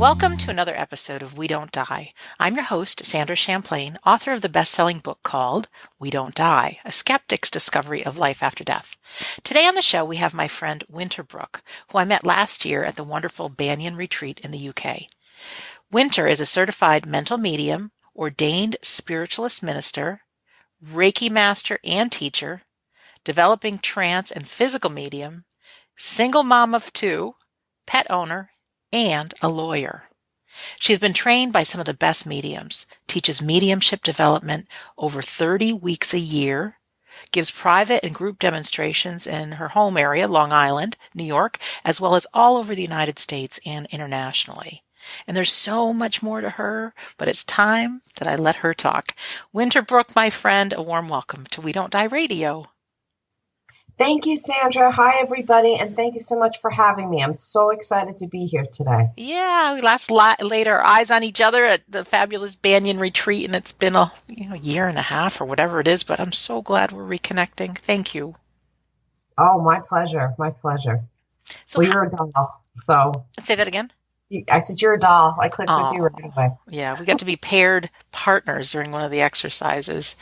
Welcome to another episode of We Don't Die. I'm your host, Sandra Champlain, author of the best-selling book called We Don't Die, A Skeptic's Discovery of Life After Death. Today on the show, we have my friend Winter Brook, who I met last year at the wonderful Banyan retreat in the UK. Winter is a certified mental medium, ordained spiritualist minister, Reiki Master and teacher, developing trance and physical medium, single mom of 2, pet owner, and a lawyer. She has been trained by some of the best mediums, teaches mediumship development over 30 weeks a year, gives private and group demonstrations in her home area, Long Island, New York, as well as all over the United States and internationally. And there's so much more to her, but it's time that I let her talk. Winter Brook, my friend, a warm welcome to We Don't Die Radio. Thank you, Sandra. Hi, everybody, and thank you so much for having me. I'm so excited to be here today. Yeah, we laid our eyes on each other at the fabulous Banyan retreat, and it's been a year and a half or whatever it is, but I'm so glad we're reconnecting. Thank you. Oh, my pleasure. My pleasure. So you're a doll. So say that again. I said you're a doll. I clicked with you right away. Yeah, we got to be paired partners during one of the exercises,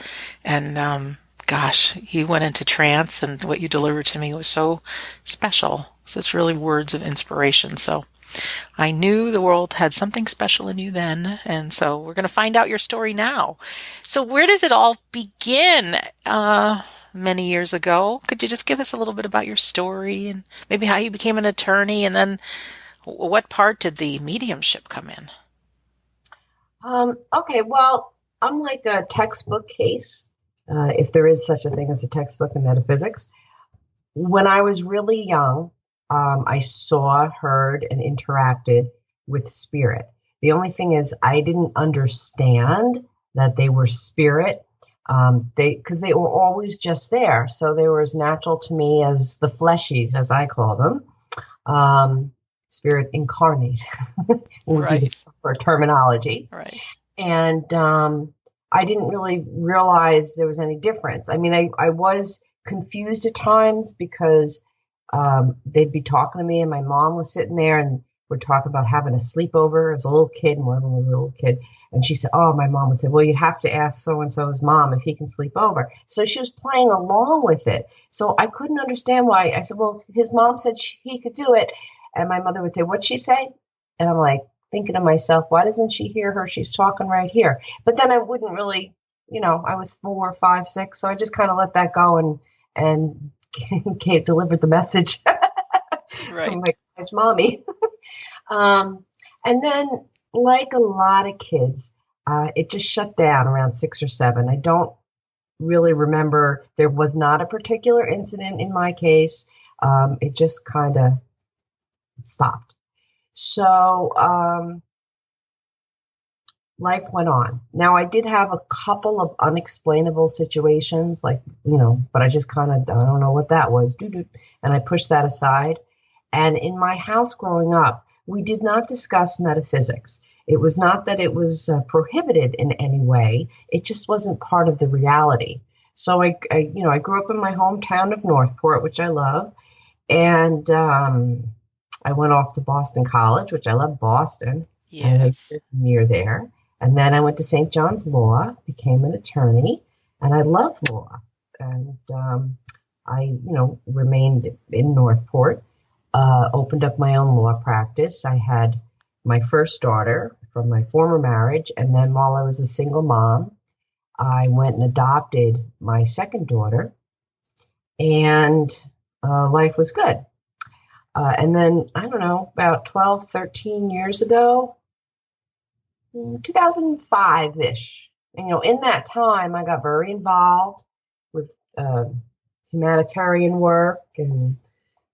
and gosh, you went into trance, and what you delivered to me was so special. Such really words of inspiration. So I knew the world had something special in you then, and so we're going to find out your story now. So where does it all begin? Many years ago, could you just give us a little bit about your story and maybe how you became an attorney, and then what part did the mediumship come in? Okay, well, I'm like a textbook case. If there is such a thing as a textbook in metaphysics. When I was really young, I saw, heard, and interacted with spirit. The only thing is I didn't understand that they were spirit, because they were always just there. So they were as natural to me as the fleshies, as I call them, spirit incarnate, would be the proper terminology. Right. And I didn't really realize there was any difference. I mean, I was confused at times because they'd be talking to me, and my mom was sitting there, and we're talking about having a sleepover. I was a little kid, and one of them was a little kid. And she said, my mom would say, well, you'd have to ask so-and-so's mom if he can sleep over. So she was playing along with it. So I couldn't understand why. I said, well, his mom said he could do it. And my mother would say, what'd she say? And I'm like, thinking to myself, why doesn't she hear her? She's talking right here. But then I wouldn't really, I was 4, 5, 6. So I just kind of let that go and delivered the message from my guy's mommy. And then, like a lot of kids, it just shut down around 6 or 7. I don't really remember. There was not a particular incident in my case. It just kind of stopped. So life went on. Now, I did have a couple of unexplainable situations, but I just kind of, I don't know what that was. And I pushed that aside. And in my house growing up, we did not discuss metaphysics. It was not that it was prohibited in any way. It just wasn't part of the reality. So I grew up in my hometown of Northport, which I love. And I went off to Boston College, which I love Boston. Yes. Near there. And then I went to St. John's Law, became an attorney, and I love law. And I, remained in Northport, opened up my own law practice. I had my first daughter from my former marriage. And then while I was a single mom, I went and adopted my second daughter, and life was good. And then, I don't know, about 12, 13 years ago, 2005-ish, in that time, I got very involved with humanitarian work and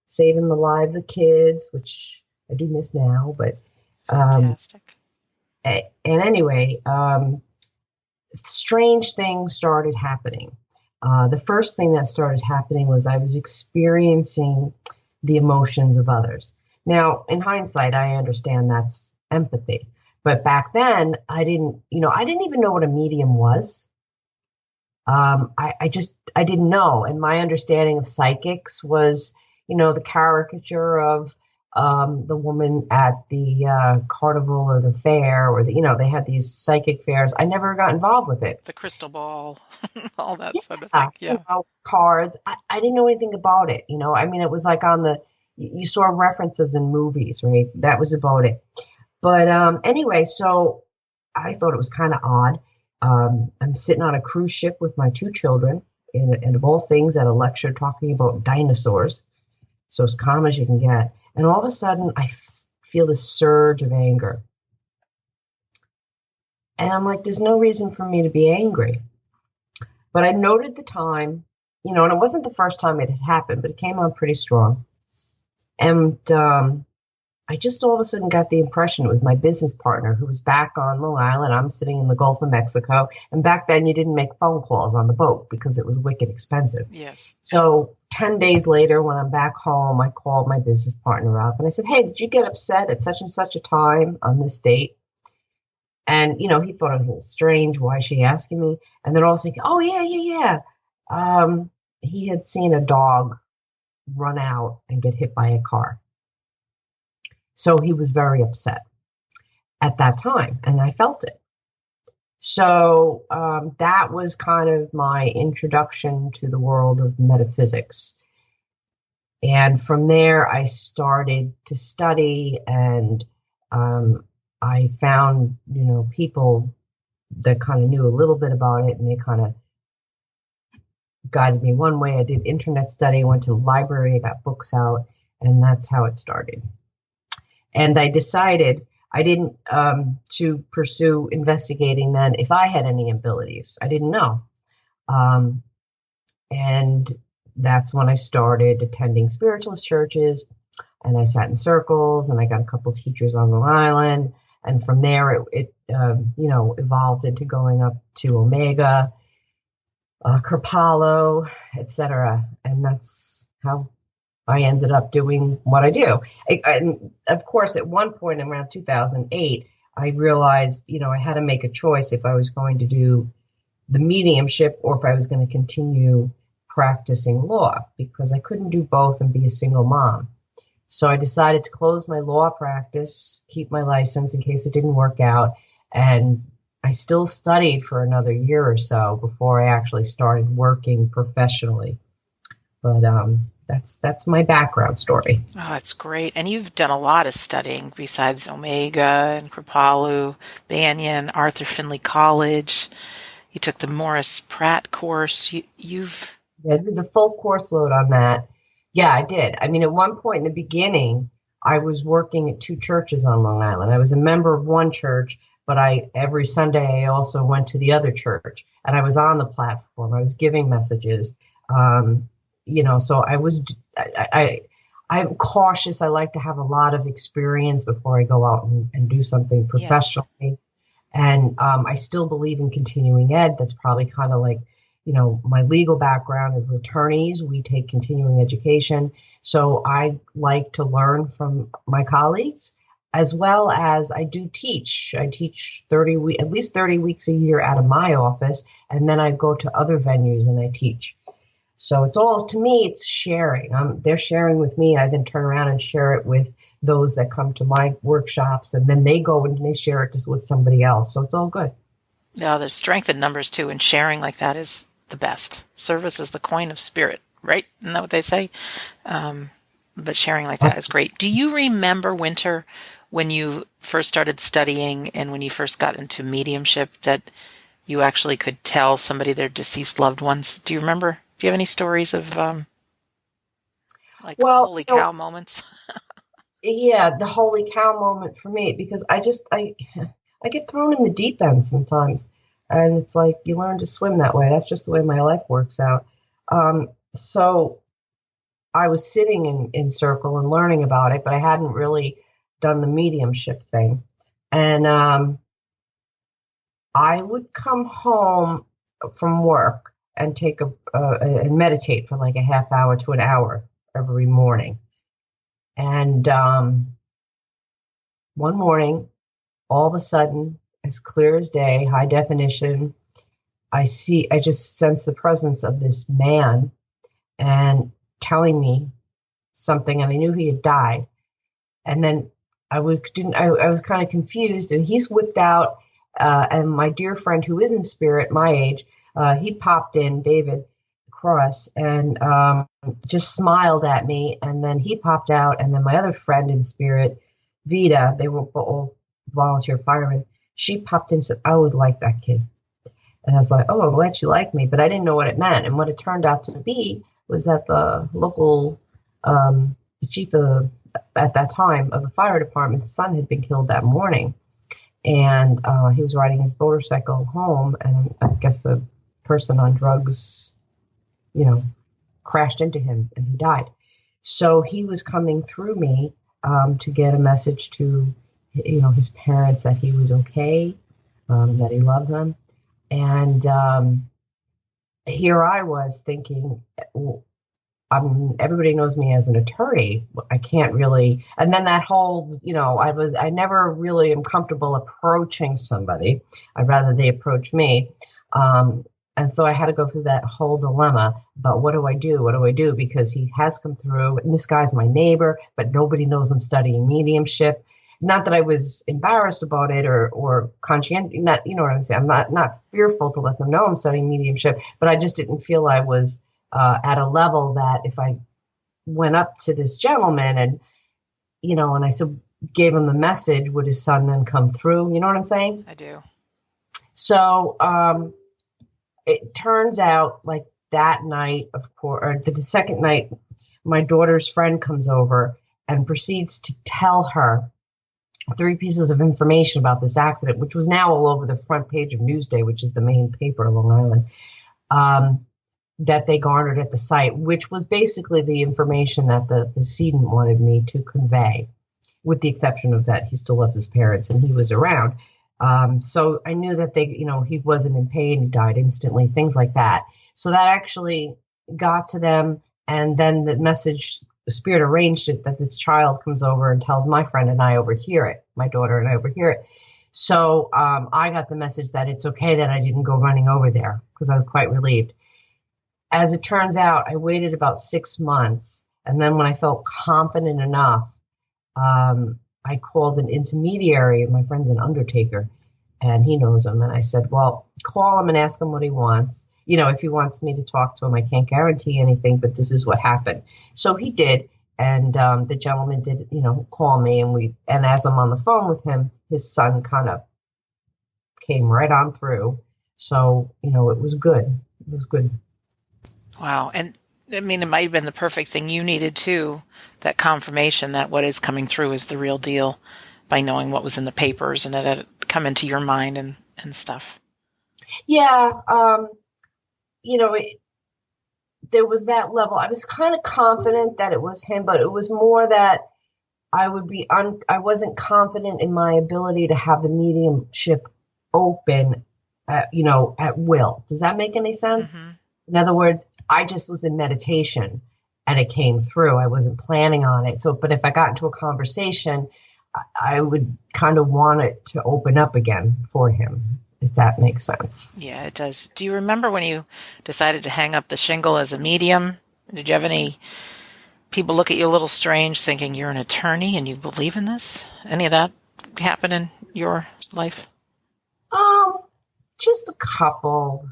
saving the lives of kids, which I do miss now. But fantastic. And anyway, strange things started happening. The first thing that started happening was I was experiencing the emotions of others. Now, in hindsight, I understand that's empathy. But back then, I didn't even know what a medium was. I didn't know. And my understanding of psychics was, the caricature of the woman at the carnival or the fair, or they had these psychic fairs. I never got involved with it. The crystal ball, all that sort of Yeah, thing. Yeah. cards. I didn't know anything about it. I mean, it was like you saw references in movies, right? That was about it. But anyway, so I thought it was kind of odd. I'm sitting on a cruise ship with my two children, and of all things, at a lecture talking about dinosaurs. So as calm as you can get. And all of a sudden, I feel this surge of anger. And I'm like, there's no reason for me to be angry. But I noted the time, and it wasn't the first time it had happened, but it came on pretty strong. And I just all of a sudden got the impression it was my business partner who was back on Long Island. I'm sitting in the Gulf of Mexico. And back then you didn't make phone calls on the boat because it was wicked expensive. Yes. So 10 days later, when I'm back home, I called my business partner up and I said, hey, did you get upset at such and such a time on this date? And, he thought it was a little strange. Why is she asking me? And then all of a sudden, oh, yeah. He had seen a dog run out and get hit by a car. So he was very upset at that time, and I felt it. So that was kind of my introduction to the world of metaphysics. And from there, I started to study, and I found, people that kind of knew a little bit about it, and they kind of guided me one way. I did internet study, went to the library, I got books out, and that's how it started. And I decided I didn't to pursue investigating then if I had any abilities. I didn't know. And that's when I started attending spiritualist churches, and I sat in circles, and I got a couple teachers on Long Island. And from there, it evolved into going up to Omega, Kripalu, etc. And that's how I ended up doing what I do. And of course, at one point around 2008, I realized, I had to make a choice if I was going to do the mediumship or if I was going to continue practicing law, because I couldn't do both and be a single mom. So I decided to close my law practice, keep my license in case it didn't work out. And I still studied for another year or so before I actually started working professionally. But that's my background story. Oh, that's great. And you've done a lot of studying besides Omega and Kripalu, Banyan, Arthur Findlay College. You took the Morris Pratt course. You've... Yeah, I did the full course load on that. Yeah, I did. I mean, at one point in the beginning, I was working at two churches on Long Island. I was a member of one church, but every Sunday I also went to the other church, and I was on the platform. I was giving messages. So I'm cautious. I like to have a lot of experience before I go out and do something professionally. Yes. And I still believe in continuing ed. That's probably kind of like, my legal background is attorneys. We take continuing education. So I like to learn from my colleagues, as well as I do teach. I teach at least 30 weeks a year out of my office, and then I go to other venues and I teach. So to me, it's sharing. They're sharing with me. I then turn around and share it with those that come to my workshops, and then they go and they share it with somebody else. So it's all good. Yeah, there's strength in numbers too, and sharing like that is the best. Service is the coin of spirit, right? Isn't that what they say? But sharing like that is great. Do you remember, Winter, when you first started studying and when you first got into mediumship, that you actually could tell somebody their deceased loved ones? Do you remember? Do you have any stories of holy cow moments? Yeah, the holy cow moment for me, because I get thrown in the deep end sometimes, and it's like you learn to swim that way. That's just the way my life works out. So I was sitting in circle and learning about it, but I hadn't really done the mediumship thing. And I would come home from work and take and meditate for like a half hour to an hour every morning. And one morning, all of a sudden, as clear as day, high definition, I just sense the presence of this man and telling me something, and I knew he had died. And then I was kind of confused, and he's whipped out, and my dear friend who is in spirit, my age, he popped in, David Cross, and just smiled at me, and then he popped out, and then my other friend in spirit, Vita, they were all volunteer firemen, she popped in and said, I always liked that kid. And I was like, oh, I'm glad she liked me, but I didn't know what it meant. And what it turned out to be was that the local the chief of, at that time of the fire department's son had been killed that morning. And he was riding his motorcycle home, and I guess a person on drugs, crashed into him, and he died. So he was coming through me to get a message to, his parents that he was okay, that he loved them. And here I was thinking, everybody knows me as an attorney. I can't really, and then that whole, I never really am comfortable approaching somebody. I'd rather they approach me. And so I had to go through that whole dilemma about what do I do? What do I do? Because he has come through, and this guy's my neighbor, but nobody knows I'm studying mediumship. Not that I was embarrassed about it or conscientious, not, you know what I'm saying? I'm not fearful to let them know I'm studying mediumship, but I just didn't feel I was at a level that if I went up to this gentleman and, and I gave him the message, would his son then come through? You know what I'm saying? I do. So it turns out like that night, of course, or the second night, my daughter's friend comes over and proceeds to tell her 3 pieces of information about this accident, which was now all over the front page of Newsday, which is the main paper of Long Island, that they garnered at the site, which was basically the information that the decedent wanted me to convey, with the exception of that he still loves his parents and he was around. So I knew that he wasn't in pain, he died instantly, things like that. So that actually got to them. And then the message, Spirit arranged it that this child comes over and tells my friend, and I overhear it, my daughter and I overhear it. So I got the message that it's okay that I didn't go running over there, because I was quite relieved. As it turns out, I waited about 6 months. And then when I felt confident enough, I called an intermediary. My friend's an undertaker, and he knows him. And I said, well, call him and ask him what he wants. If he wants me to talk to him, I can't guarantee anything, but this is what happened. So he did. And the gentleman did, call me. And as I'm on the phone with him, his son kind of came right on through. So, it was good. It was good. Wow. And I mean, it might have been the perfect thing you needed too, that confirmation that what is coming through is the real deal, by knowing what was in the papers and that it had come into your mind and stuff. Yeah. There was that level. I was kind of confident that it was him, but it was more that I wasn't confident in my ability to have the mediumship open, at will. Does that make any sense? Mm-hmm. In other words, I just was in meditation and it came through. I wasn't planning on it. So, but if I got into a conversation, I would kind of want it to open up again for him, if that makes sense. Yeah, it does. Do you remember when you decided to hang up the shingle as a medium? Did you have any people look at you a little strange thinking you're an attorney and you believe in this? Any of that happen in your life? Just a couple,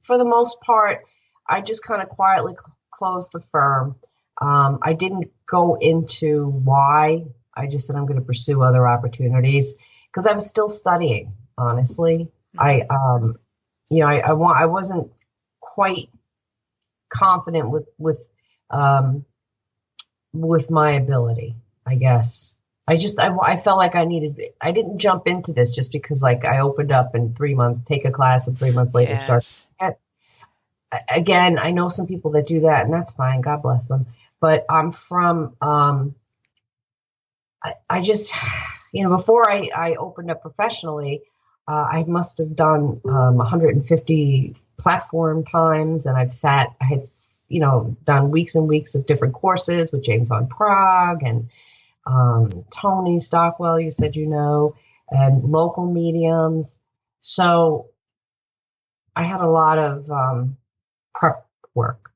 for the most part, I just kind of quietly closed the firm. I didn't go into why. I just said I'm going to pursue other opportunities because I was still studying. Honestly, mm-hmm. I wasn't quite confident with my ability, I guess. I felt like I didn't jump into this just because I opened up in 3 months, take a class, and 3 months later yes. start. Again, I know some people that do that, and that's fine. God bless them. But I'm from, I just, before I opened up professionally, I must have done 150 platform times, and I had, done weeks and weeks of different courses with James on Prague and Tony Stockwell, you said, and local mediums. So I had a lot of prep work.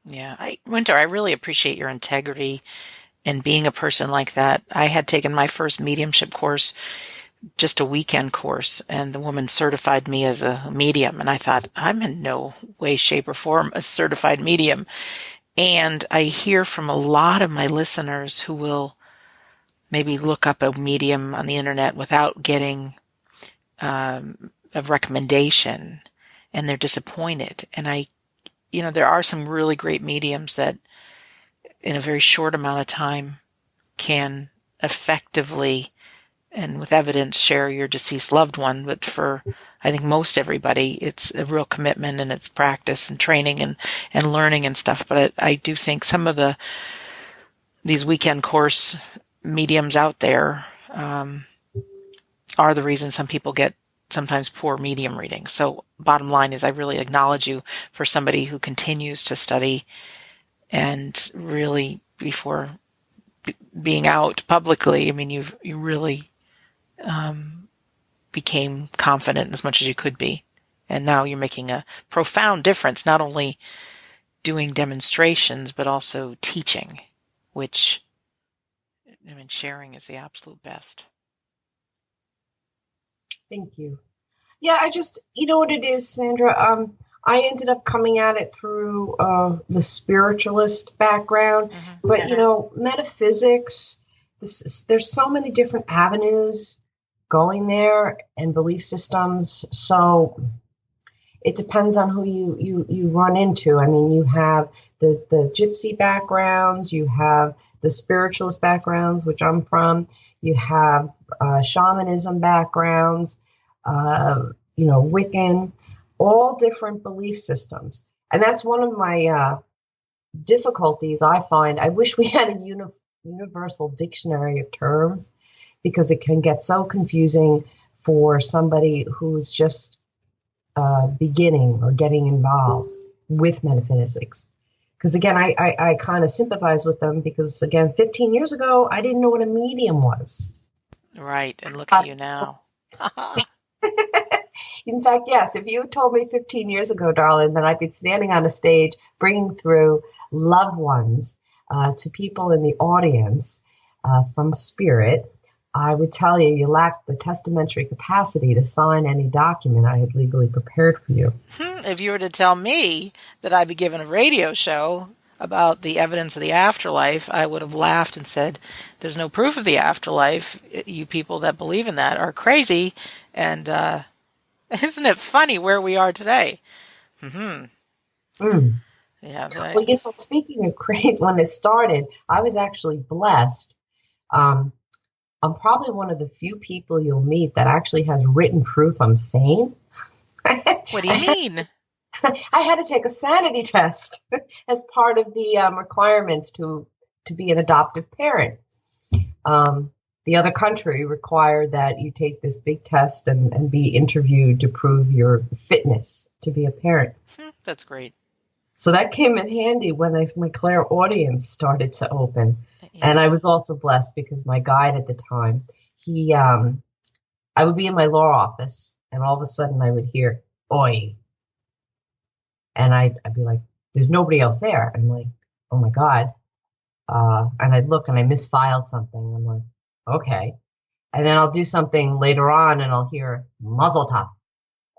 Yeah. Winter, I really appreciate your integrity And being a person like that, I had taken my first mediumship course, just a weekend course, and the woman certified me as a medium. And I thought, I'm in no way, shape, or form a certified medium. And I hear from a lot of my listeners who will maybe look up a medium on the internet without getting a recommendation, and they're disappointed. And there are some really great mediums that in a very short amount of time can effectively and with evidence share your deceased loved one. But for, I think, most everybody, it's a real commitment, and it's practice and training and learning and stuff. But I do think some of these weekend course mediums out there are the reason some people get sometimes poor medium readings. So bottom line is, I really acknowledge you for somebody who continues to study and really, before being out publicly, I mean, you really became confident as much as you could be. And now you're making a profound difference, not only doing demonstrations, but also teaching, which, I mean, sharing is the absolute best. Thank you. Yeah, you know what it is, Sandra? I ended up coming at it through the spiritualist background, but metaphysics. There's so many different avenues going there and belief systems. So it depends on who you run into. I mean, you have the gypsy backgrounds, you have the spiritualist backgrounds, which I'm from. You have shamanism backgrounds, Wiccan. All different belief systems. And that's one of my difficulties I find. I wish we had a universal dictionary of terms, because it can get so confusing for somebody who's just beginning or getting involved with metaphysics. Because again, I kind of sympathize with them, because again, 15 years ago, I didn't know what a medium was. Right. And look at you now. In fact, yes, if you had told me 15 years ago, darling, that I'd be standing on a stage bringing through loved ones to people in the audience from spirit, I would tell you lacked the testamentary capacity to sign any document I had legally prepared for you. If you were to tell me that I'd be given a radio show about the evidence of the afterlife, I would have laughed and said, there's no proof of the afterlife. You people that believe in that are crazy. And isn't it funny where we are today? Yeah. Well, speaking of great, when it started, I was actually blessed. I'm probably one of the few people you'll meet that actually has written proof I'm sane. What do you mean? I had to take a sanity test as part of the requirements to be an adoptive parent. The other country required that you take this big test and be interviewed to prove your fitness to be a parent. That's great. So that came in handy when my clairaudience started to open. Yeah. And I was also blessed because my guide at the time, I would be in my law office, and all of a sudden I would hear, "Oi." And I'd be like, there's nobody else there. I'm like, oh my God. And I'd look and I misfiled something. I'm like, okay. And then I'll do something later on and I'll hear muzzle top.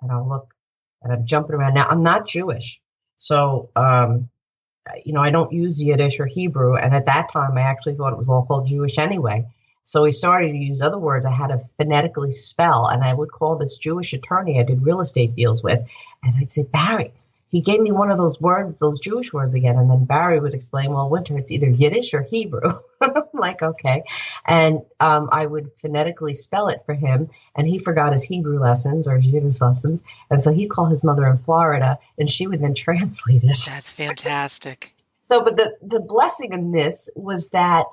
And I'll look and I'm jumping around. Now, I'm not Jewish. So, I don't use Yiddish or Hebrew. And at that time, I actually thought it was all called Jewish anyway. So we started to use other words I had to phonetically spell. And I would call this Jewish attorney I did real estate deals with. And I'd say, Barry, he gave me one of those words, those Jewish words again. And then Barry would explain, well, Winter, it's either Yiddish or Hebrew. I'm like, okay. And I would phonetically spell it for him. And he forgot his Hebrew lessons or Yiddish lessons. And so he'd call his mother in Florida and she would then translate it. That's fantastic. So, but the blessing in this was that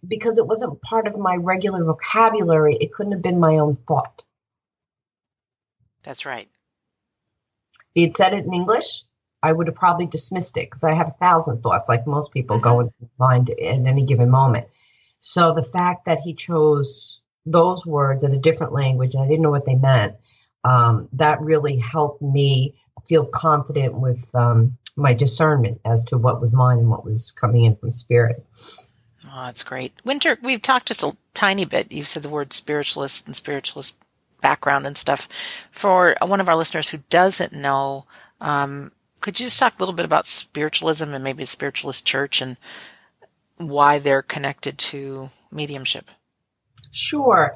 because it wasn't part of my regular vocabulary, it couldn't have been my own thought. That's right. If he had said it in English, I would have probably dismissed it because I have 1,000 thoughts, like most people go into mind at any given moment. So the fact that he chose those words in a different language, and I didn't know what they meant, that really helped me feel confident with my discernment as to what was mine and what was coming in from spirit. Oh, that's great. Winter, we've talked just a tiny bit. You said the word spiritualist and spiritualist background and stuff. For one of our listeners who doesn't know, could you just talk a little bit about spiritualism and maybe a spiritualist church and why they're connected to mediumship? Sure.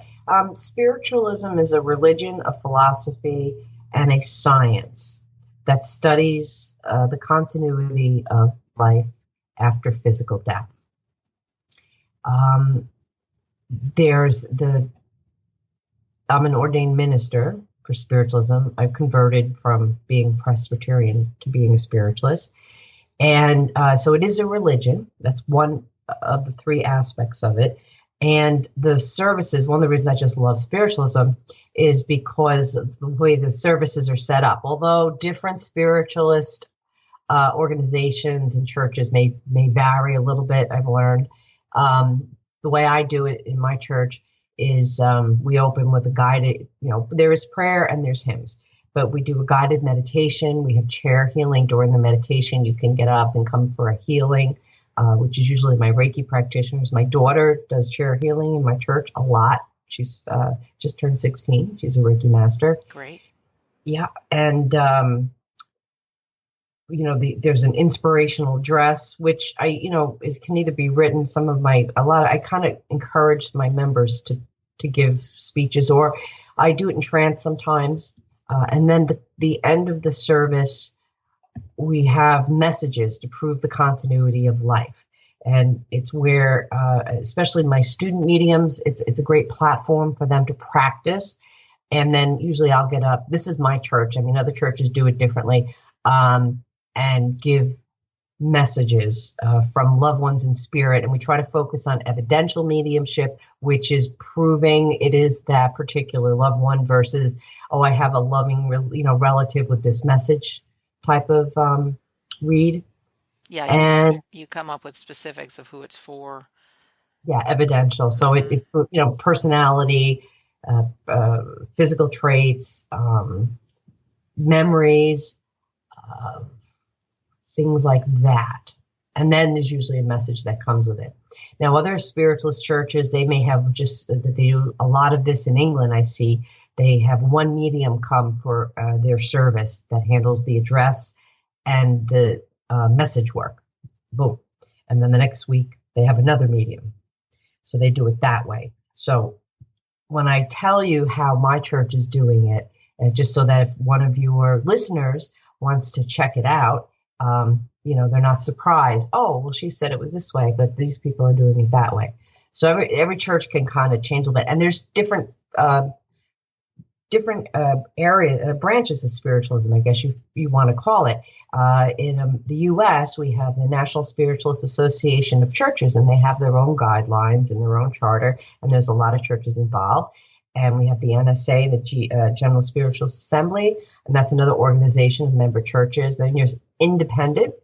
Spiritualism is a religion, a philosophy, and a science that studies the continuity of life after physical death. There's the I'm an ordained minister for spiritualism. I've converted from being Presbyterian to being a spiritualist. And so it is a religion. That's one of the three aspects of it. And the services, one of the reasons I just love spiritualism is because of the way the services are set up. Although different spiritualist organizations and churches may vary a little bit, I've learned. The way I do it in my church is we open with a guided, there is prayer and there's hymns, but we do a guided meditation. We have chair healing during the meditation. You can get up and come for a healing, which is usually my Reiki practitioners. My daughter does chair healing in my church a lot. She's just turned 16. She's a Reiki Master. Great. Yeah. And, there's an inspirational address, which can either be written. I kind of encourage my members to give speeches, or I do it in trance sometimes. And then the end of the service, we have messages to prove the continuity of life. And it's where, especially my student mediums, it's a great platform for them to practice. And then usually I'll get up. This is my church. I mean, other churches do it differently. And give messages from loved ones in spirit. And we try to focus on evidential mediumship, which is proving it is that particular loved one versus, I have a loving, relative with this message type of read. Yeah, and you come up with specifics of who it's for. Yeah, evidential. So it's personality, physical traits, memories, things like that. And then there's usually a message that comes with it. Now, other spiritualist churches, they may have they do a lot of this in England. I see they have one medium come for their service that handles the address and the message work. Boom. And then the next week they have another medium. So they do it that way. So when I tell you how my church is doing it, just so that if one of your listeners wants to check it out, they're not surprised. Oh, well, she said it was this way, but these people are doing it that way. So every church can kind of change a little bit. And there's different branches of spiritualism, I guess you want to call it. In the U.S., we have the National Spiritualist Association of Churches, and they have their own guidelines and their own charter, and there's a lot of churches involved. And we have the NSA, the General Spiritualist Assembly, and that's another organization of member churches. Then there's independent.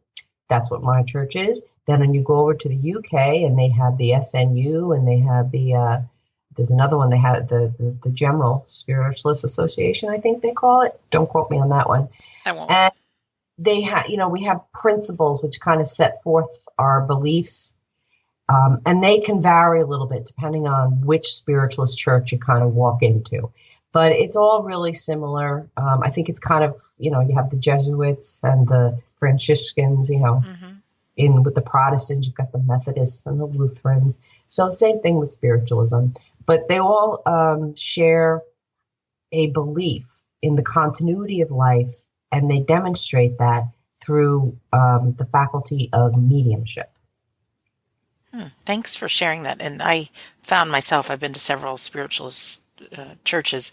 That's what my church is. Then when you go over to the UK, and they have the SNU, and they have there's another one, they have the General Spiritualist Association, I think they call it. Don't quote me on that one. I won't. And they have, we have principles which kind of set forth our beliefs. And they can vary a little bit depending on which spiritualist church you kind of walk into. But it's all really similar. I think it's kind of, you have the Jesuits and the Franciscans, in with the Protestants, you've got the Methodists and the Lutherans. So the same thing with spiritualism. But they all share a belief in the continuity of life, and they demonstrate that through the faculty of mediumship. Thanks for sharing that. And I found myself, I've been to several spiritualist churches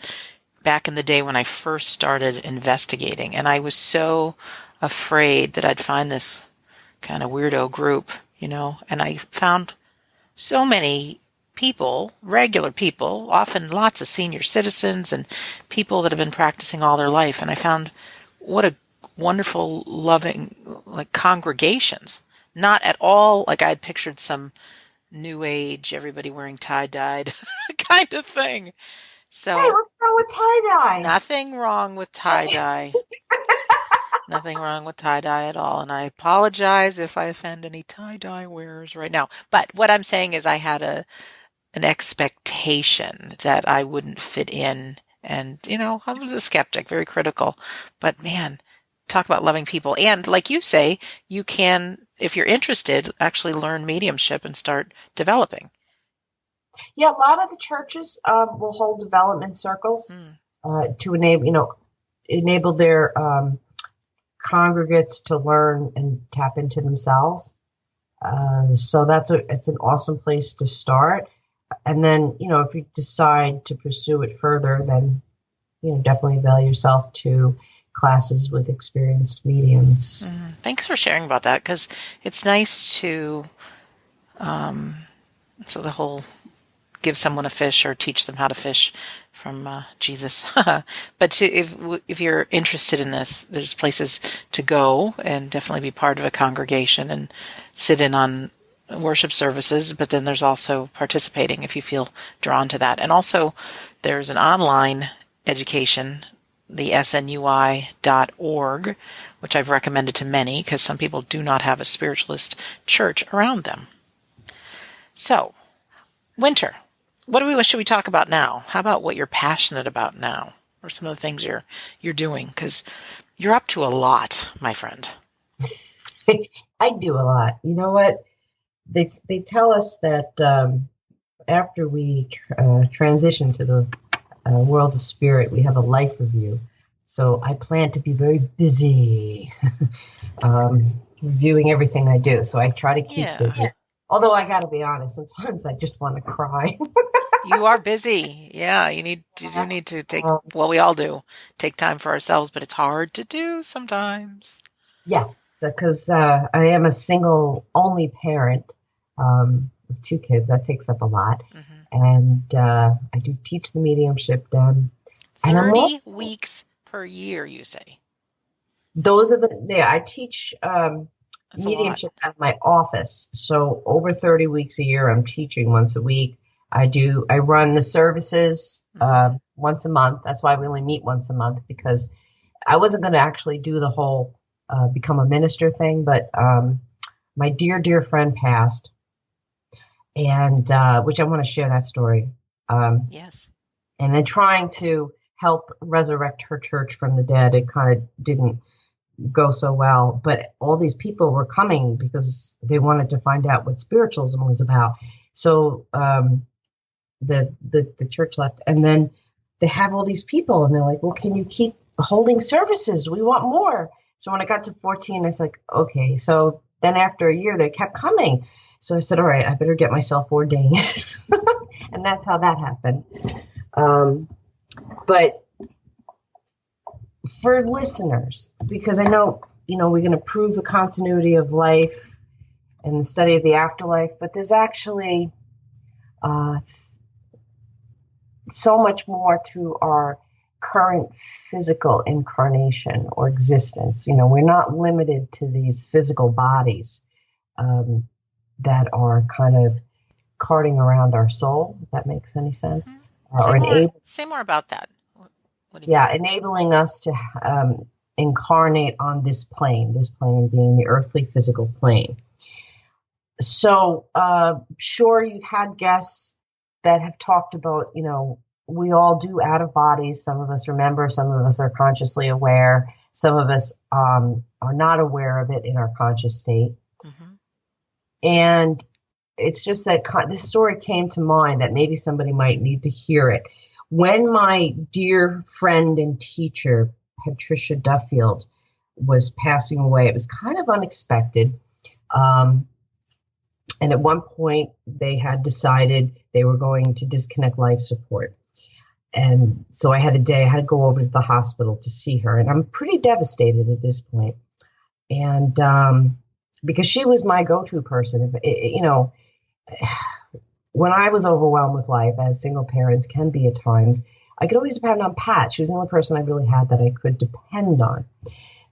back in the day when I first started investigating. And I was so afraid that I'd find this kind of weirdo group, and I found so many people, regular people, often lots of senior citizens and people that have been practicing all their life. And I found what a wonderful, loving, congregations. Not at all like I'd pictured some new age, everybody wearing tie-dyed kind of thing. So, hey, what's wrong with tie-dye? Nothing wrong with tie-dye. Nothing wrong with tie-dye at all. And I apologize if I offend any tie-dye wearers right now. But what I'm saying is I had an expectation that I wouldn't fit in. And, I was a skeptic, very critical. But man, talk about loving people. And like you say, you can, if you're interested, actually learn mediumship and start developing. Yeah, a lot of the churches will hold development circles to enable their congregates to learn and tap into themselves. So it's an awesome place to start. And then, if you decide to pursue it further, then, definitely avail yourself to classes with experienced mediums. Thanks for sharing about that, because it's nice to, so the whole give someone a fish or teach them how to fish from Jesus. But if you're interested in this, there's places to go and definitely be part of a congregation and sit in on worship services, but then there's also participating if you feel drawn to that. And also there's an online education, the snui.org, which I've recommended to many because some people do not have a spiritualist church around them. So, Winter, what should we talk about now? How about what you're passionate about now, or some of the things you're doing? Because you're up to a lot, my friend. I do a lot. You know what? They tell us that after we transition to the world of spirit, we have a life review. So I plan to be very busy reviewing everything I do. So I try to keep busy. Although I got to be honest, sometimes I just want to cry. You are busy. Yeah, you need to take, well, we all do, take time for ourselves, but it's hard to do sometimes. Yes, because I am a single only parent with 2 kids. That takes up a lot. And I do teach the mediumship then. 30 weeks per year, you say? Those are I teach mediumship at my office. So over 30 weeks a year, I'm teaching once a week. I run the services once a month. That's why we only meet once a month, because I wasn't going to actually do the whole become a minister thing, but my dear, dear friend passed, and which I want to share that story. Yes. And then trying to help resurrect her church from the dead, it kind of didn't go so well. But all these people were coming because they wanted to find out what spiritualism was about. So the church left, and then they have all these people, and they're like, well, can you keep holding services? We want more. So when I got to 14, I was like, okay. So then after a year, they kept coming. So I said, all right, I better get myself ordained. And that's how that happened. But for listeners, because I know, we're going to prove the continuity of life and the study of the afterlife, but there's actually so much more to our current physical incarnation or existence. We're not limited to these physical bodies that are kind of carting around our soul, if that makes any sense. Say more about that. What do you mean? Enabling us to incarnate on this plane being the earthly physical plane. So, sure, you've had guests that have talked about, we all do out of bodies. Some of us remember, some of us are consciously aware. Some of us are not aware of it in our conscious state. And it's just that this story came to mind that maybe somebody might need to hear it. When my dear friend and teacher, Patricia Duffield, was passing away, it was kind of unexpected. And at one point, they had decided they were going to disconnect life support. And so I had to go over to the hospital to see her. And I'm pretty devastated at this point. And because she was my go-to person. When I was overwhelmed with life, as single parents can be at times, I could always depend on Pat. She was the only person I really had that I could depend on.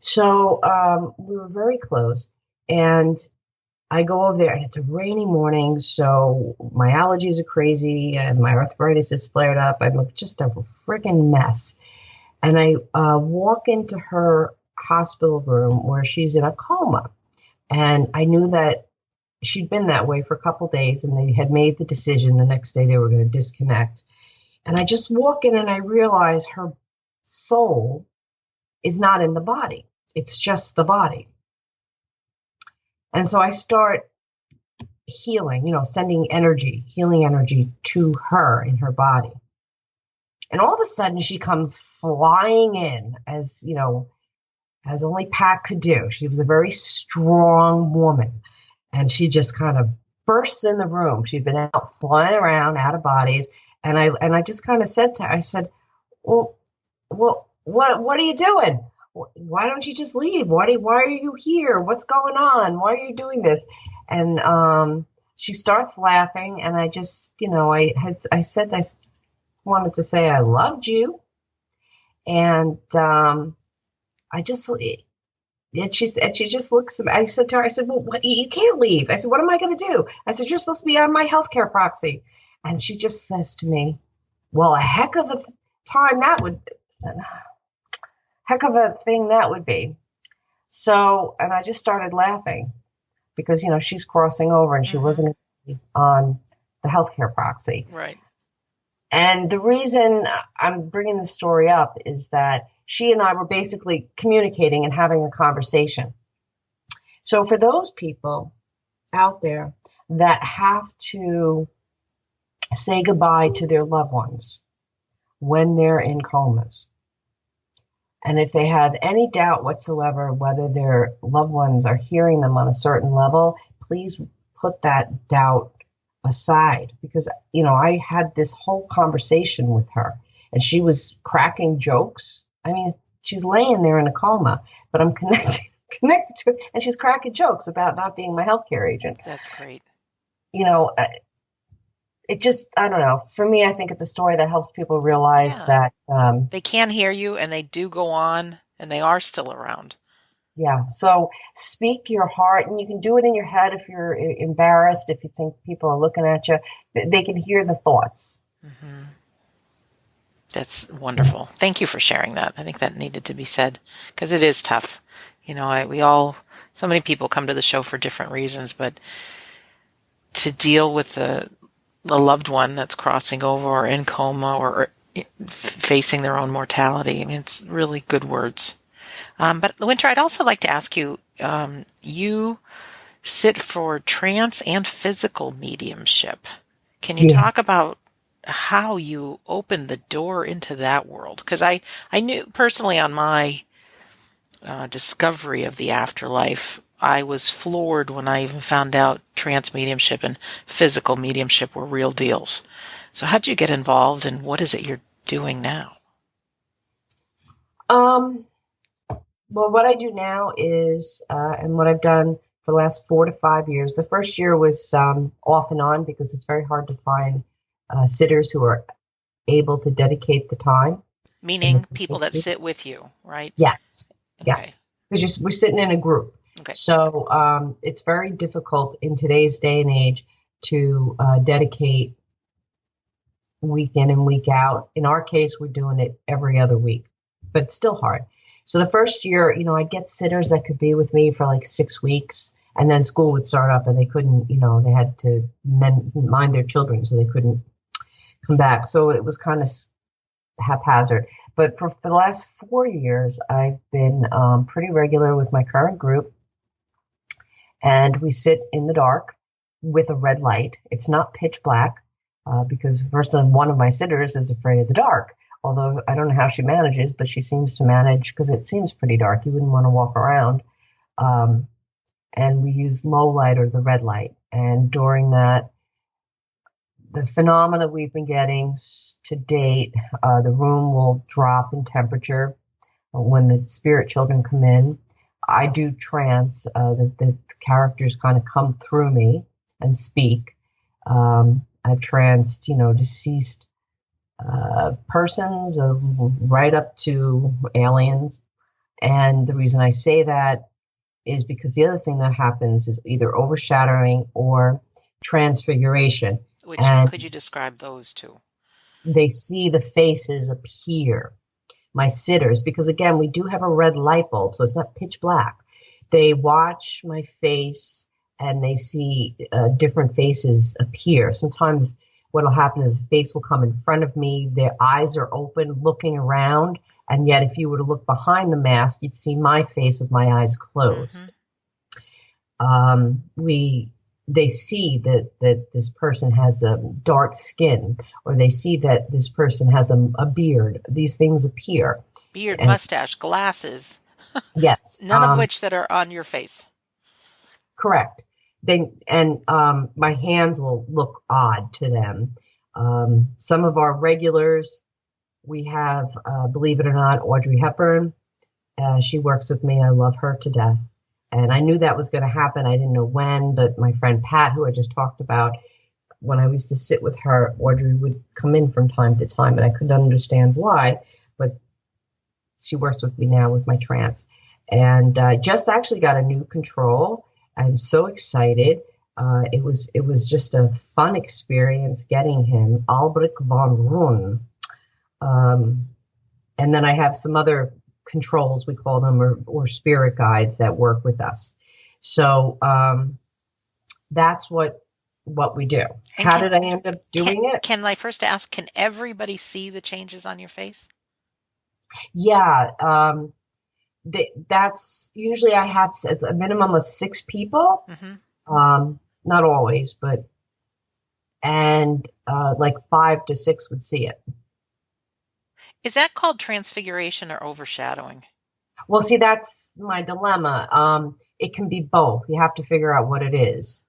So we were very close. And I go over there, and it's a rainy morning, so my allergies are crazy, and my arthritis is flared up. I'm just a freaking mess. And I walk into her hospital room where she's in a coma. And I knew that she'd been that way for a couple days, and they had made the decision the next day they were going to disconnect. And I just walk in and I realize her soul is not in the body. It's just the body. And so I start healing, sending energy, healing energy to her in her body. And all of a sudden she comes flying in as only Pat could do. She was a very strong woman. And she just kind of bursts in the room. She'd been out flying around, out of bodies. And I just kind of said to her, I said, well, what are you doing? Why don't you just leave? Why are you here? What's going on? Why are you doing this? And she starts laughing. And I just, I wanted to say I loved you. And she just looks at me. I said to her, I said, well, you can't leave. I said, what am I going to do? I said, you're supposed to be on my healthcare proxy. And she just says to me, well, a heck of a thing that would be. So, and I just started laughing because, she's crossing over and she wasn't on the healthcare proxy. Right. And the reason I'm bringing this story up is that she and I were basically communicating and having a conversation. So for those people out there that have to say goodbye to their loved ones when they're in comas, and if they have any doubt whatsoever whether their loved ones are hearing them on a certain level, please put that doubt aside, because, I had this whole conversation with her and she was cracking jokes. I mean, she's laying there in a coma, but I'm connected to her, and she's cracking jokes about not being my healthcare agent. That's great. It just, I don't know. For me, I think it's a story that helps people realize that they can hear you, and they do go on, and they are still around. Yeah. So speak your heart, and you can do it in your head if you're embarrassed, if you think people are looking at you. They can hear the thoughts. Mm-hmm. That's wonderful. Thank you for sharing that. I think that needed to be said because it is tough. So many people come to the show for different reasons, but to deal with the loved one that's crossing over or in coma or facing their own mortality, I mean, it's really good words. But Winter, I'd also like to ask you, you sit for trance and physical mediumship. Can you talk about how you opened the door into that world? Because I knew personally on my discovery of the afterlife, I was floored when I even found out trance mediumship and physical mediumship were real deals. So how did you get involved, and what is it you're doing now? Well, what I do now is, and what I've done for the last 4 to 5 years, the first year was off and on because it's very hard to find sitters who are able to dedicate the time. Meaning people that sit with you, right? Yes. Okay. Yes. Because we're sitting in a group. Okay. So it's very difficult in today's day and age to dedicate week in and week out. In our case, we're doing it every other week, but it's still hard. So the first year, I'd get sitters that could be with me for like 6 weeks, and then school would start up and they couldn't, they had to mind their children, so they couldn't come back. So it was kind of haphazard. But for the last 4 years, I've been pretty regular with my current group, and we sit in the dark with a red light. It's not pitch black because one of my sitters is afraid of the dark. Although I don't know how she manages, but she seems to manage because it seems pretty dark. You wouldn't want to walk around. And we use low light or the red light. And during that, the phenomena we've been getting to date, the room will drop in temperature when the spirit children come in. I do trance. The characters kind of come through me and speak. I've tranced, deceased persons, right up to aliens. And the reason I say that is because the other thing that happens is either overshadowing or transfiguration. Could you describe those two? They see the faces appear. my sitters, because again, we do have a red light bulb, so it's not pitch black. They watch my face and they see different faces appear. Sometimes what will happen is a face will come in front of me, their eyes are open, looking around, and yet if you were to look behind the mask, you'd see my face with my eyes closed. They see that this person has a dark skin, or they see that this person has a beard. These things appear. Beard, mustache, glasses. Yes. None of which that are on your face. Correct. My hands will look odd to them. Some of our regulars, we have, believe it or not, Audrey Hepburn. She works with me. I love her to death. And I knew that was going to happen. I didn't know when, but my friend Pat, who I just talked about, when I used to sit with her, Audrey would come in from time to time, and I couldn't understand why, but she works with me now with my trance. And I just actually got a new control. I'm so excited. It was just a fun experience getting him, Albrecht von Run. And then I have some other controls, we call them, or spirit guides that work with us. So that's what we do. And how did I end up doing it? Can I first ask, can everybody see the changes on your face? Yeah. That's usually I have a minimum of 6 people. Not always, but like 5 to 6 would see it. Is that called transfiguration or overshadowing? Well, see, that's my dilemma. It can be both. You have to figure out what it is.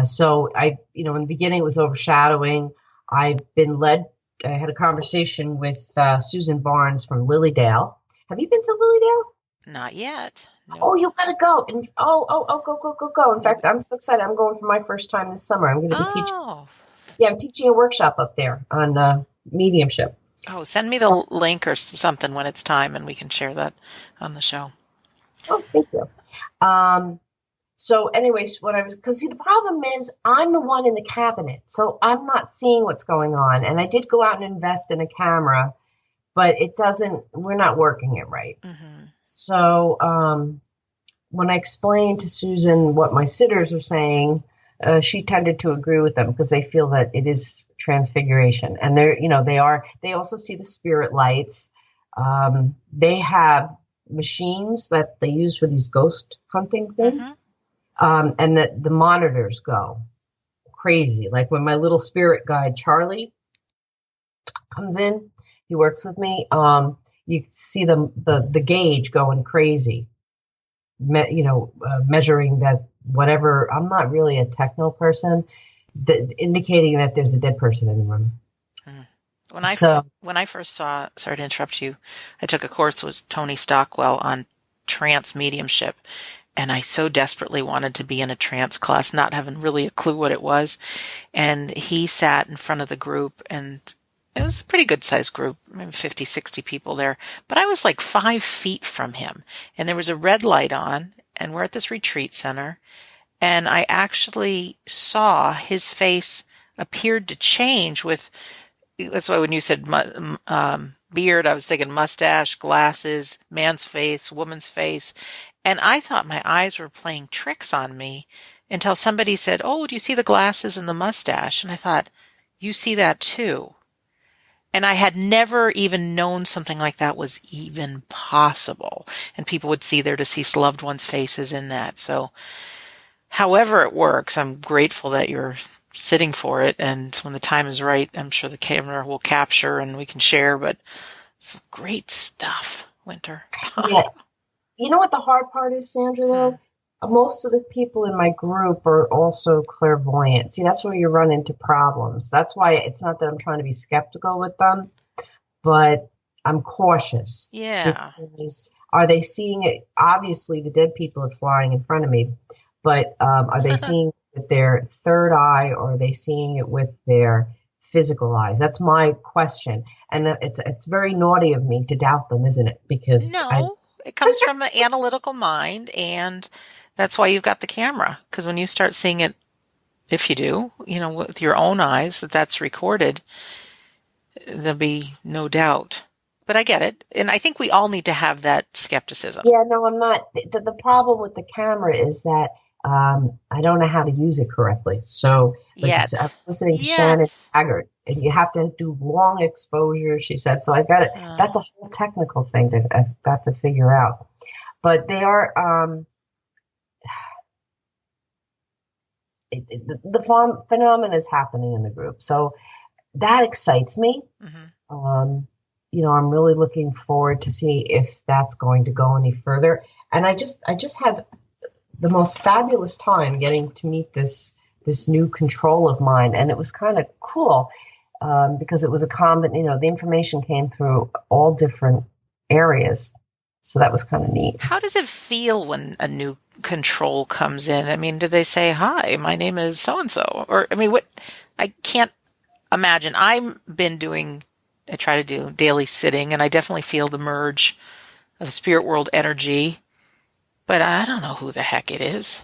So in the beginning it was overshadowing. I've been led. I had a conversation with Susan Barnes from Lilydale. Have you been to Lilydale? Not yet. Nope. Oh, you gotta go. And go. In fact, I'm so excited. I'm going for my first time this summer. I'm going to be teaching. Yeah, I'm teaching a workshop up there on mediumship. Oh, send me the link or something when it's time, and we can share that on the show. Oh, thank you. So anyways, because the problem is I'm the one in the cabinet, so I'm not seeing what's going on. And I did go out and invest in a camera, but we're not working it right. So when I explained to Susan what my sitters are saying, she tended to agree with them because they feel that it is transfiguration. And they also see the spirit lights. They have machines that they use for these ghost hunting things. And that the monitors go crazy. Like when my little spirit guide, Charlie, comes in, he works with me. You see the gauge going crazy, measuring that whatever. I'm not really a techno person, indicating that there's a dead person in the room. When I first sorry to interrupt you, I took a course with Tony Stockwell on trance mediumship. And I so desperately wanted to be in a trance class, not having really a clue what it was. And he sat in front of the group, and it was a pretty good sized group, maybe 50, 60 people there. But I was like 5 feet from him, and there was a red light on, and we're at this retreat center. And I actually saw his face appeared to change that's why when you said beard, I was thinking mustache, glasses, man's face, woman's face. And I thought my eyes were playing tricks on me until somebody said, "Oh, do you see the glasses and the mustache?" And I thought, "You see that too." And I had never even known something like that was even possible. And people would see their deceased loved ones' faces in that. So however it works, I'm grateful that you're sitting for it. And when the time is right, I'm sure the camera will capture and we can share. But it's great stuff, Winter. Yeah. You know what the hard part is, Sandra, though? Most of the people in my group are also clairvoyant. See, that's where you run into problems. That's why it's not that I'm trying to be skeptical with them, but I'm cautious. Yeah. Because are they seeing it? Obviously, the dead people are flying in front of me, but are they seeing it with their third eye, or are they seeing it with their physical eyes? That's my question. And it's very naughty of me to doubt them, isn't it? Because it comes from an analytical mind, and that's why you've got the camera. Because when you start seeing it, if you do, with your own eyes, that's recorded, there'll be no doubt. but I get it. And I think we all need to have that skepticism. Yeah, no, I'm not. The problem with the camera is that I don't know how to use it correctly. So, like, I was listening to Shannon Haggard, and you have to do long exposure, she said. So I've got it. That's a whole technical thing that I've got to figure out. But they are, the phenomenon is happening in the group. So that excites me. Mm-hmm. I'm really looking forward to see if that's going to go any further. And I just had the most fabulous time getting to meet this new control of mine. And it was kind of cool because it was the information came through all different areas. So that was kind of neat. How does it feel when a new control comes in? I mean, do they say, "Hi, my name is so-and-so"? Or, I mean, I can't imagine. I try to do daily sitting, and I definitely feel the merge of spirit world energy, but I don't know who the heck it is.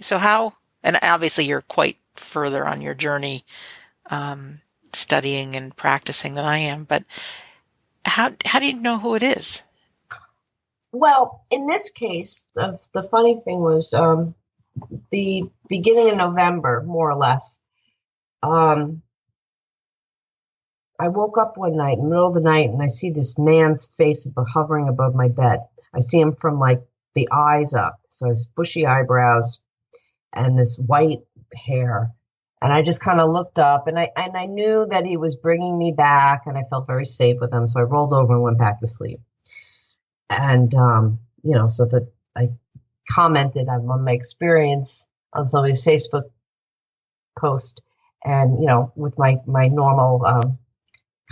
So how, and obviously you're quite further on your journey, studying and practicing than I am, but how do you know who it is? Well, in this case, the funny thing was the beginning of November, more or less. I woke up one night, in the middle of the night, and I see this man's face hovering above my bed. I see him from like the eyes up, so his bushy eyebrows and this white hair. And I just kind of looked up, and I knew that he was bringing me back, and I felt very safe with him. So I rolled over and went back to sleep. And, so that I commented on my experience on somebody's Facebook post, and, with my normal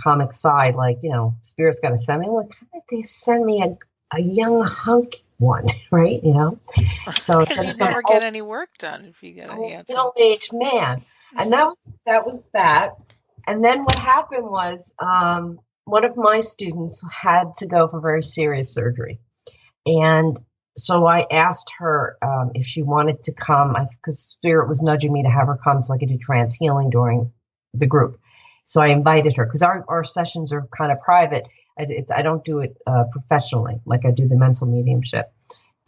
comic side, like, Spirit's got to send me. Well, how did they send me a young hunk one, right? So because you never get any work done if you get a handsome middle-aged man. And that was that. And then what happened was one of my students had to go for very serious surgery. And so I asked her if she wanted to come, because Spirit was nudging me to have her come so I could do trance healing during the group. So I invited her, because our sessions are kind of private. I don't do it professionally like I do the mental mediumship.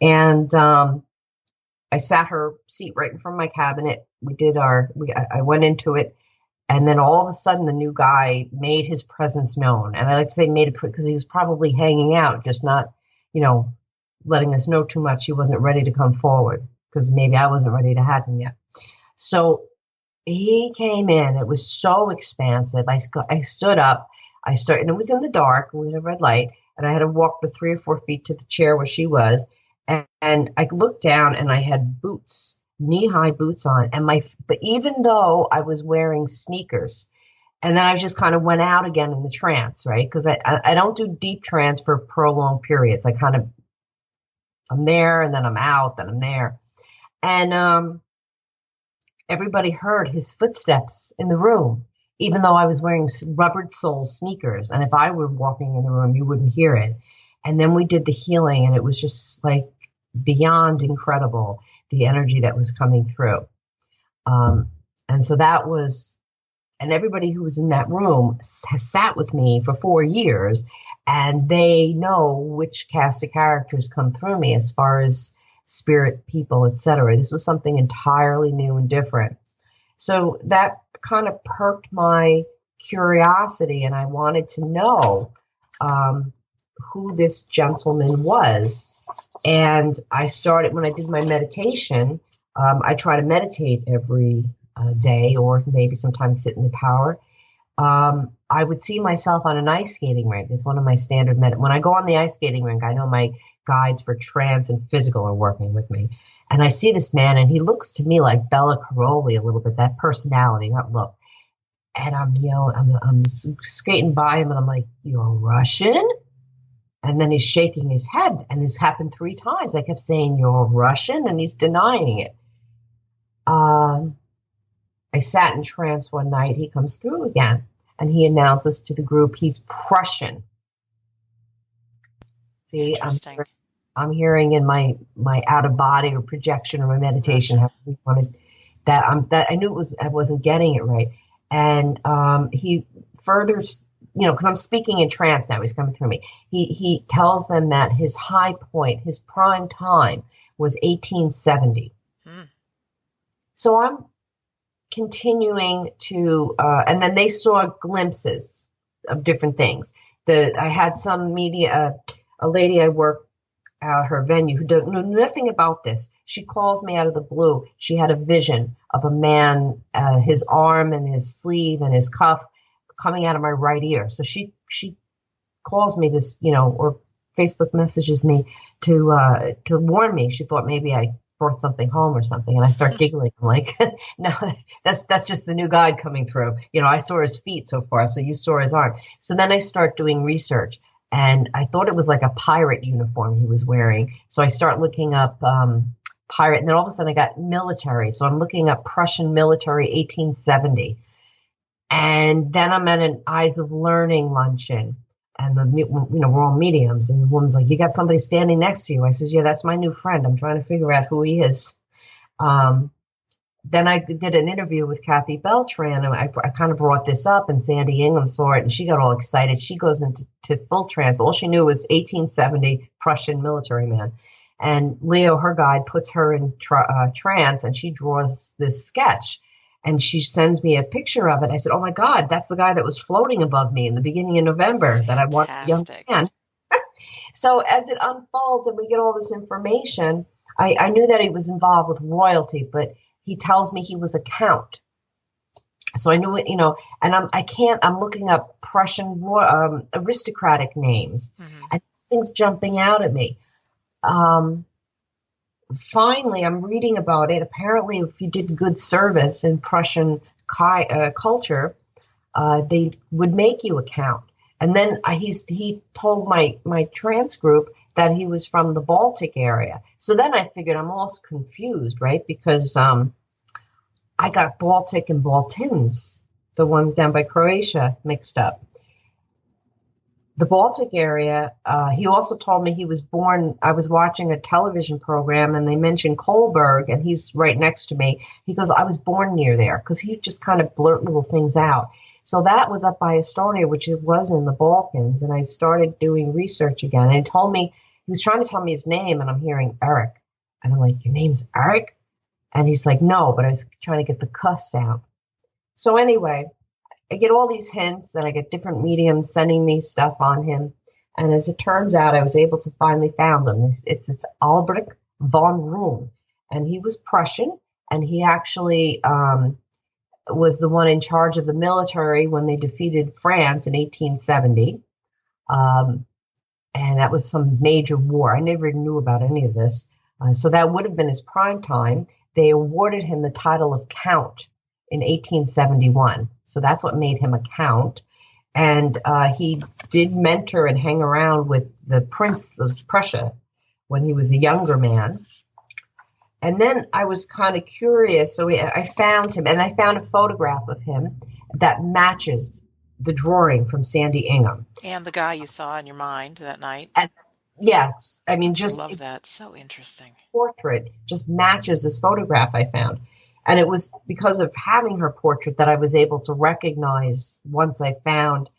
And I sat her seat right in front of my cabinet. I went into it. And then all of a sudden, the new guy made his presence known. And I like to say made it because he was probably hanging out, just not, letting us know too much. He wasn't ready to come forward, because maybe I wasn't ready to have him yet. So he came in. It was so expansive. I stood up. And it was in the dark. We had a red light. And I had to walk the 3 or 4 feet to the chair where she was. And I looked down, and I had boots, knee-high boots on, but even though I was wearing sneakers, and then I just kind of went out again in the trance, right? Because I don't do deep trance for prolonged periods. I'm there, and then I'm out, then I'm there. And everybody heard his footsteps in the room, even though I was wearing rubber sole sneakers. And if I were walking in the room, you wouldn't hear it. And then we did the healing, and it was just like beyond incredible, the energy that was coming through. And so that was, and everybody who was in that room has sat with me for 4 years, and they know which cast of characters come through me as far as spirit people, etc. This was something entirely new and different. So that kind of perked my curiosity, and I wanted to know who this gentleman was. And I started, when I did my meditation, I try to meditate every day, or maybe sometimes sit in the power. I would see myself on an ice skating rink. It's one of my standard when I go on the ice skating rink, I know my guides for trance and physical are working with me. And I see this man, and he looks to me like Bella Caroli a little bit, that personality, that look. And I'm skating by him, and I'm like, "You're Russian?" And then he's shaking his head, and this happened 3 times. I kept saying, "You're Russian," and he's denying it. I sat in trance one night. He comes through again, and he announces to the group he's Prussian. See, I'm hearing in my out of body or projection or my meditation how he wanted that. I knew I wasn't getting it right, and he further because I'm speaking in trance now, he's coming through me. He tells them that his high point, his prime time was 1870. So I'm continuing to, and then they saw glimpses of different things. I had some media, a lady I work at her venue who knew nothing about this. She calls me out of the blue. She had a vision of a man, his arm and his sleeve and his cuff coming out of my right ear. So she calls me this, or Facebook messages me to warn me. She thought maybe I brought something home or something, and I start giggling. I'm like, no, that's just the new guide coming through. I saw his feet so far, so you saw his arm. So then I start doing research, and I thought it was like a pirate uniform he was wearing. So I start looking up pirate, and then all of a sudden I got military. So I'm looking up Prussian military 1870. And then I'm at an Eyes of Learning luncheon, and we're all mediums, and the woman's like, "You got somebody standing next to you?" I says, "Yeah, that's my new friend. I'm trying to figure out who he is." Then I did an interview with Kathy Beltran, and I kind of brought this up, and Sandy Ingham saw it, and she got all excited. She goes into full trance. All she knew was 1870 Prussian military man. And Leo, her guide, puts her in trance, and she draws this sketch. And she sends me a picture of it. I said, "Oh my God, that's the guy that was floating above me in the beginning of November that I want a young man." So as it unfolds and we get all this information, I knew that he was involved with royalty, but he tells me he was a count. So I knew it, and I'm looking up Prussian aristocratic names, and things jumping out at me. Finally, I'm reading about it. Apparently, if you did good service in Prussian culture, they would make you a count. And then he told my trance group that he was from the Baltic area. So then I figured I'm also confused, right? Because I got Baltic and Baltins, the ones down by Croatia, mixed up. The Baltic area, he also told me he was born, I was watching a television program and they mentioned Kolberg, and he's right next to me. He goes, "I was born near there," because he just kind of blurt little things out. So that was up by Estonia, which it was in the Balkans, and I started doing research again. And he told me, he was trying to tell me his name, and I'm hearing Eric. And I'm like, "Your name's Eric?" And he's like, "No," but I was trying to get the cuss sound. So anyway, I get all these hints, and I get different mediums sending me stuff on him. And as it turns out, I was able to finally find him. It's Albrecht von Roon, and he was Prussian, and he actually was the one in charge of the military when they defeated France in 1870. And that was some major war. I never knew about any of this. So that would have been his prime time. They awarded him the title of Count in 1871. So that's what made him a count. And he did mentor and hang around with the Prince of Prussia when he was a younger man. And then I was kind of curious. So I found him, and I found a photograph of him that matches the drawing from Sandy Ingham. And the guy you saw in your mind that night. And yes, I mean, just I love that. So interesting. Portrait just matches this photograph I found. And it was because of having her portrait that I was able to recognize once I found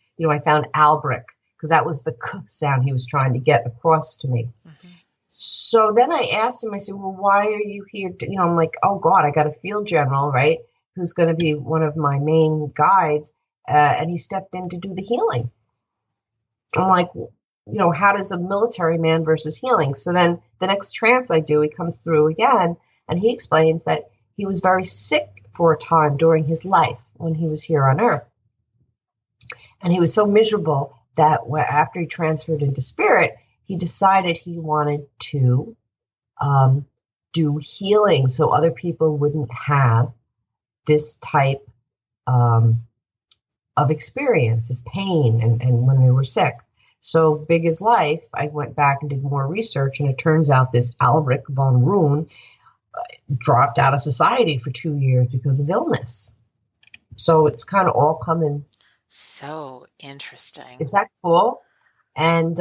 Albrecht, because that was the k sound he was trying to get across to me. Mm-hmm. So then I asked him, I said, "Well, why are you here?" I'm like, "Oh God, I got a field general, right, who's going to be one of my main guides. And he stepped in to do the healing." I'm like, how does a military man versus healing? So then the next trance I do, he comes through again, and he explains that he was very sick for a time during his life when he was here on Earth. And he was so miserable that after he transferred into spirit, he decided he wanted to do healing so other people wouldn't have this type of experience, this pain, and when they were sick. So big as life, I went back and did more research, and it turns out this Albrecht von Roon dropped out of society for 2 years because of illness. So it's kind of all coming. So interesting. Is that cool? And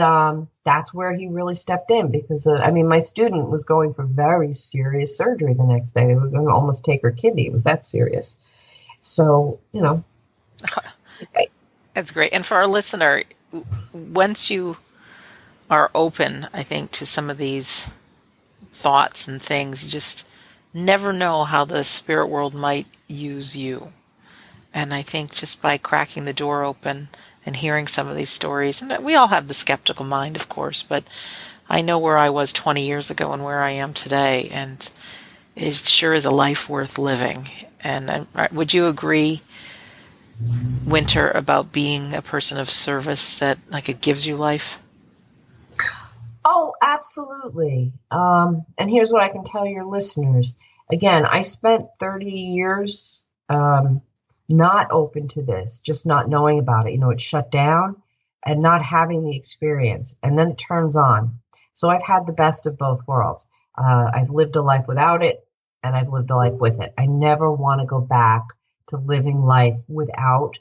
that's where he really stepped in, because, my student was going for very serious surgery the next day. They were going to almost take her kidney. It was that serious. So, That's great. And for our listener, once you are open, I think, to some of these thoughts and things, you just never know how the spirit world might use you. And I think just by cracking the door open and hearing some of these stories, and we all have the skeptical mind, of course, but I know where I was 20 years ago and where I am today, and it sure is a life worth living. And would you agree, Winter, about being a person of service, that like it gives you life? Oh, absolutely. And here's what I can tell your listeners. Again, I spent 30 years not open to this, just not knowing about it. You know, it shut down and not having the experience. And then it turns on. So I've had the best of both worlds. I've lived a life without it, and I've lived a life with it. I never want to go back to living life without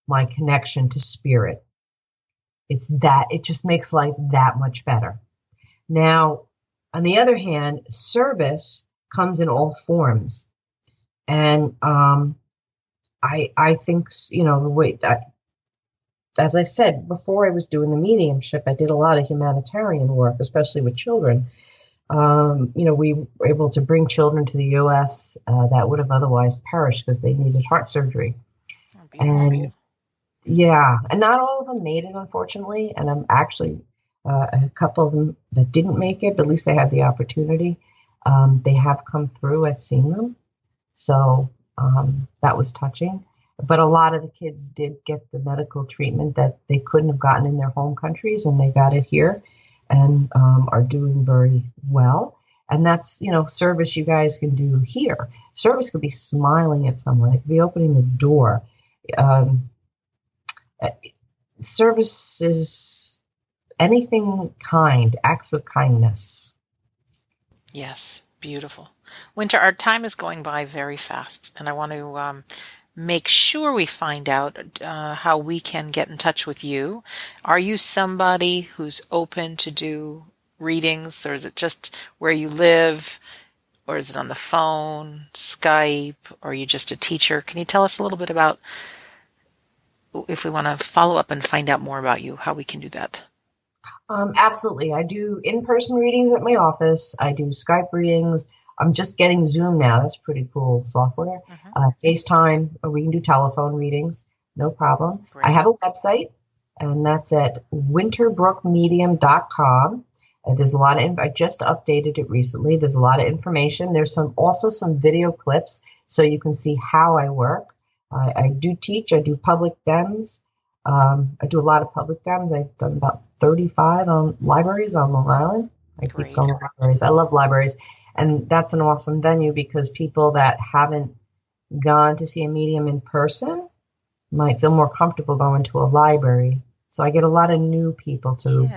my connection to spirit. It just makes life that much better. Now, on the other hand, service comes in all forms. And I think, you know, the way, as I said, before I was doing the mediumship, I did a lot of humanitarian work, especially with children. You know, we were able to bring children to the U.S. That would have otherwise perished because they needed heart surgery. Oh, beautiful. Yeah, and not all of them made it, unfortunately. And I'm actually a couple of them that didn't make it, but at least they had the opportunity. They have come through. I've seen them. So that was touching. But a lot of the kids did get the medical treatment that they couldn't have gotten in their home countries, and they got it here and are doing very well. And that's, you know, service you guys can do here. Service could be smiling at someone. It could be opening the door. Service is anything kind, acts of kindness. Yes, beautiful. Winter, our time is going by very fast, and I want to make sure we find out how we can get in touch with you. Are you somebody who's open to do readings, or is it just where you live, or is it on the phone, Skype, or are you just a teacher? Can you tell us a little bit about, if we want to follow up and find out more about you, how we can do that? Absolutely. I do in-person readings at my office. I do Skype readings. I'm just getting Zoom now. That's pretty cool software. FaceTime, or we can do telephone readings. No problem. Great. I have a website, and that's at winterbrookmedium.com. There's a lot of, I just updated it recently. There's a lot of information. There's also some video clips so you can see how I work. I do teach. I do public dems. I do a lot of public dems. I've done about 35 on libraries on Long Island. I keep going to libraries. I love libraries. And that's an awesome venue because people that haven't gone to see a medium in person might feel more comfortable going to a library. So I get a lot of new people to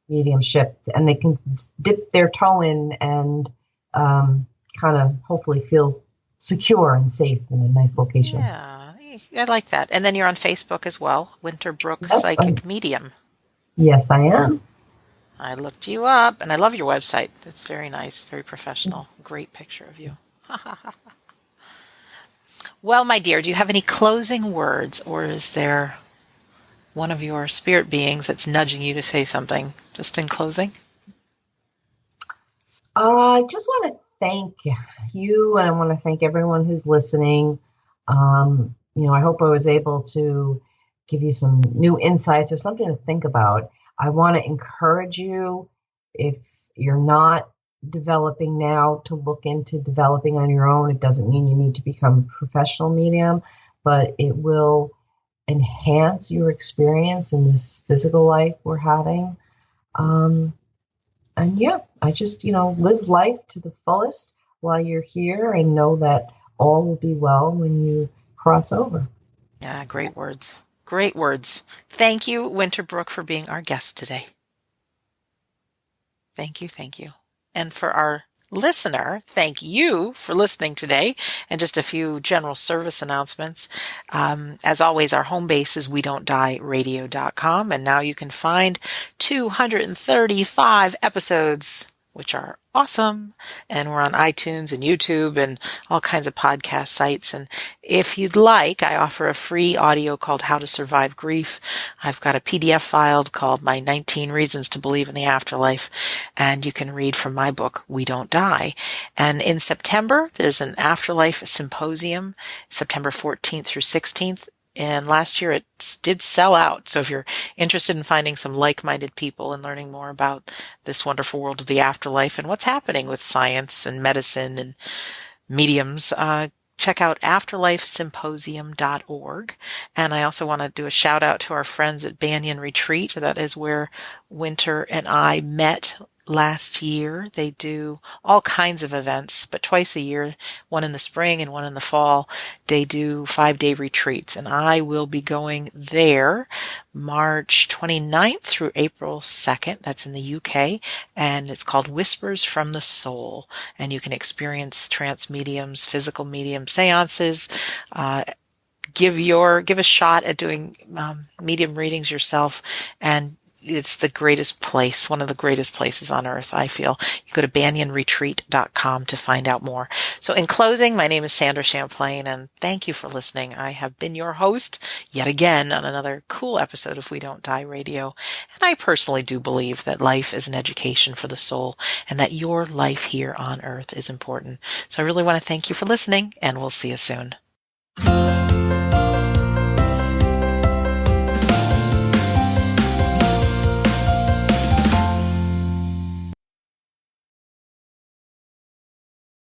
mediumship, and they can dip their toe in and kind of hopefully feel secure and safe in a nice location. Yeah, I like that. And then you're on Facebook as well, Winter Brook Psychic Medium. Yes, I am. I looked you up, and I love your website. It's very nice, very professional. Great picture of you. Well, my dear, do you have any closing words, or is there one of your spirit beings that's nudging you to say something just in closing? I just want to thank you, and I want to thank everyone who's listening. You know, I hope I was able to give you some new insights or something to think about. I want to encourage you, if you're not developing now, to look into developing on your own. It doesn't mean you need to become a professional medium, but it will enhance your experience in this physical life we're having. And yeah, I just, you know, live life to the fullest while you're here, and know that all will be well when you cross over. Yeah, great words. Great words. Thank you, Winter Brook, for being our guest today. Thank you, thank you. And for our listener, thank you for listening today. And just a few general service announcements. As always, our home base is WeDon'tDieRadio.com. And now you can find 235 episodes which are awesome. And we're on iTunes and YouTube and all kinds of podcast sites. And if you'd like, I offer a free audio called How to Survive Grief. I've got a PDF filed called My 19 Reasons to Believe in the Afterlife. And you can read from my book, We Don't Die. And in September, there's an Afterlife Symposium, September 14th through 16th. And last year it did sell out. So if you're interested in finding some like-minded people and learning more about this wonderful world of the afterlife and what's happening with science and medicine and mediums, check out afterlifesymposium.org. And I also want to do a shout out to our friends at Banyan Retreat. That is where Winter and I met last year. They do all kinds of events, but twice a year, one in the spring and one in the fall, they do 5-day retreats. And I will be going there March 29th through April 2nd. That's in the UK. And it's called Whispers from the Soul. And you can experience trance mediums, physical medium seances, give a shot at doing medium readings yourself, and it's the greatest place, one of the greatest places on earth, I feel. You go to banyanretreat.com to find out more. So in closing, my name is Sandra Champlain, and thank you for listening. I have been your host yet again on another cool episode of We Don't Die Radio. And I personally do believe that life is an education for the soul and that your life here on earth is important. So I really want to thank you for listening, and we'll see you soon.